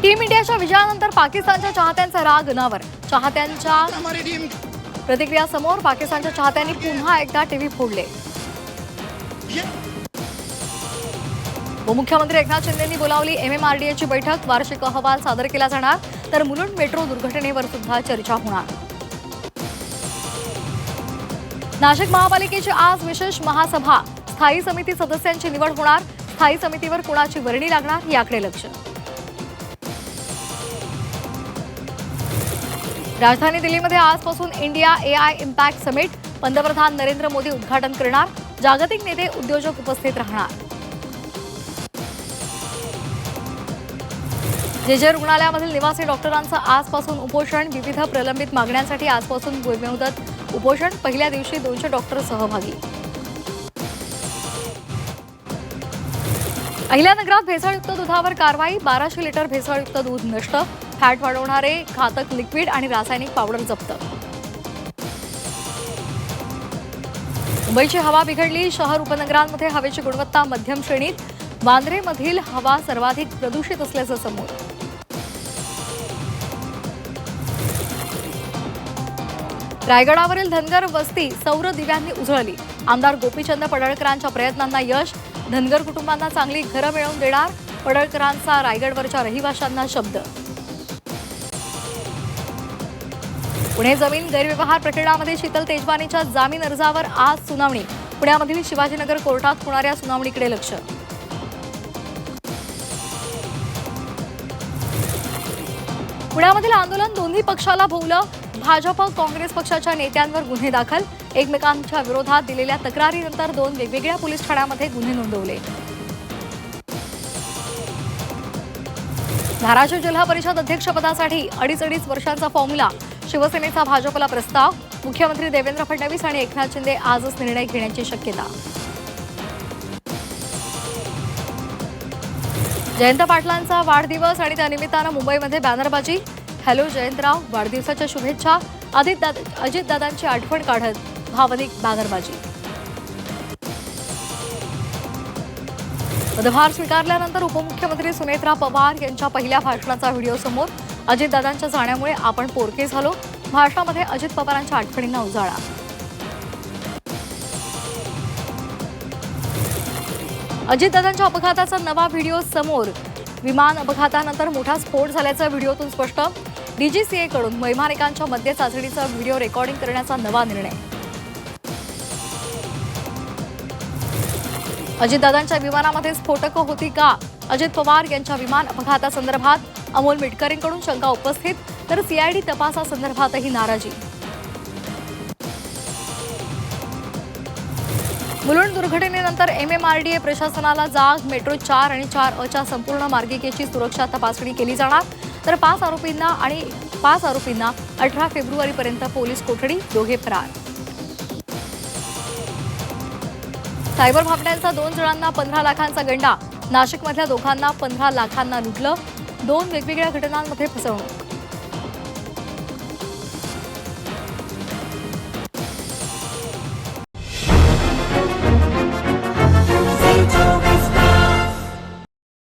Team इंडियाच्या विजयानंतर पाकिस्तानच्या चाहत्यांचा राग अनावर. चाहत्यांच्या प्रतिक्रियासमोर पाकिस्तानच्या चाहत्यांनी पुन्हा एकदा टीव्ही फोडले. उपमुख्यमंत्री एकनाथ शिंदेंनी बोलावली MMRDAची बैठक. वार्षिक अहवाल सादर केला जाणार, तर मुलुंड मेट्रो दुर्घटनेवर सुद्धा चर्चा होणार. नाशिक महापालिकेची आज विशेष महासभा. स्थायी समिती सदस्यांची निवड होणार. स्थायी समितीवर कोणाची वर्णी लागणार याकडे लक्ष. राजधानी दिल्लीमध्ये आजपासून इंडिया AI इम्पॅक्ट समिट. पंतप्रधान नरेंद्र मोदी उद्घाटन करणार. जागतिक नेते उद्योजक उपस्थित राहणार. जे रुग्णालयामधील निवासी डॉक्टरांचं आजपासून उपोषण. विविध प्रलंबित मागण्यांसाठी आजपासून बेमुदत उपोषण. पहिल्या दिवशी 200 डॉक्टर सहभागी. अहिल्यानगरात भेसळयुक्त दुधावर कारवाई. 1200 लिटर भेसळयुक्त दूध नष्ट. फॅट वाढवणारे घातक लिक्विड आणि रासायनिक पावडर जप्त. मुंबईची हवा बिघडली. शहर उपनगरांमध्ये हवेची गुणवत्ता मध्यम श्रेणीत. वांद्रेमधील हवा सर्वाधिक प्रदूषित असल्याचं समोर. रायगडावरील धनगर वस्ती सौर दिव्यांनी उजळली. आमदार गोपीचंद पडळकरांच्या प्रयत्नांना यश. धनगर कुटुंबांना चांगली घरं मिळवून देणार. पडळकरांचा रायगडवरच्या रहिवाशांना शब्द. पुणे जमीन गैरव्यवहार प्रकरणामध्ये शीतल तेजवानीच्या जामीन अर्जावर आज सुनावणी. पुण्यामधील शिवाजीनगर कोर्टात होणाऱ्या सुनावणीकडे लक्ष. पुण्यामधील आंदोलन दोन्ही पक्षाला भोवलं. भाजप काँग्रेस पक्षाच्या नेत्यांवर गुन्हे दाखल. एकमेकांच्या विरोधात दिलेल्या तक्रारीनंतर 2 वेगवेगळ्या पोलीस ठाण्यांमध्ये गुन्हे नोंदवले. धाराशिव जिल्हा परिषद अध्यक्षपदासाठी 2.5 वर्षांचा फॉर्म्युला. शिवसेनेचा भाजपला प्रस्ताव. मुख्यमंत्री देवेंद्र फडणवीस आणि एकनाथ शिंदे आजच निर्णय घेण्याची शक्यता. जयंत पाटलांचा वाढदिवस आणि त्यानिमित्तानं मुंबईमध्ये बॅनरबाजी. हॅलो जयंतराव, वाढदिवसाच्या शुभेच्छा. अजितदादांची आठवण काढत भावनिक बॅनरबाजी. पदभार स्वीकारल्यानंतर उपमुख्यमंत्री सुनेत्रा पवार यांच्या पहिल्या भाषणाचा व्हिडिओ समोर. अजितदादांच्या जाण्यामुळे आपण पोरके झालो. भाषणामध्ये अजित पवारांच्या आठवणींना उजाळा. अजितदादांच्या अपघाताचा नवा व्हिडिओ समोर. विमान अपघातानंतर मोठा स्फोट झाल्याचं व्हिडिओतून स्पष्ट. DGCA कडून वैमानिकांच्या मद्य चाचणीचा व्हिडिओ रेकॉर्डिंग करण्याचा नवा निर्णय. अजितदादांच्या विमानामध्ये स्फोटकं होती का? अजित पवार यांच्या विमान अपघातासंदर्भात अमोल मिटकरींकडून शंका उपस्थित, तर CID तपासासंदर्भातही नाराजी. मुलुंड दुर्घटनेनंतर MMRDA प्रशासनाला जाग. मेट्रो 4 आणि 4A संपूर्ण मार्गिकेची सुरक्षा तपासणी केली जाणार. तर 5 आरोपींना 18 फेब्रुवारीपर्यंत पोलीस कोठडी. दोघे फरार. सायबर भापट्यांचा 2 जणांना 15 लाखांचा गंडा. नाशिकमधल्या दोघांना 15 लाखांना लुटलं. 2 वेगवेगळ्या घटनांमध्ये फसवणूक.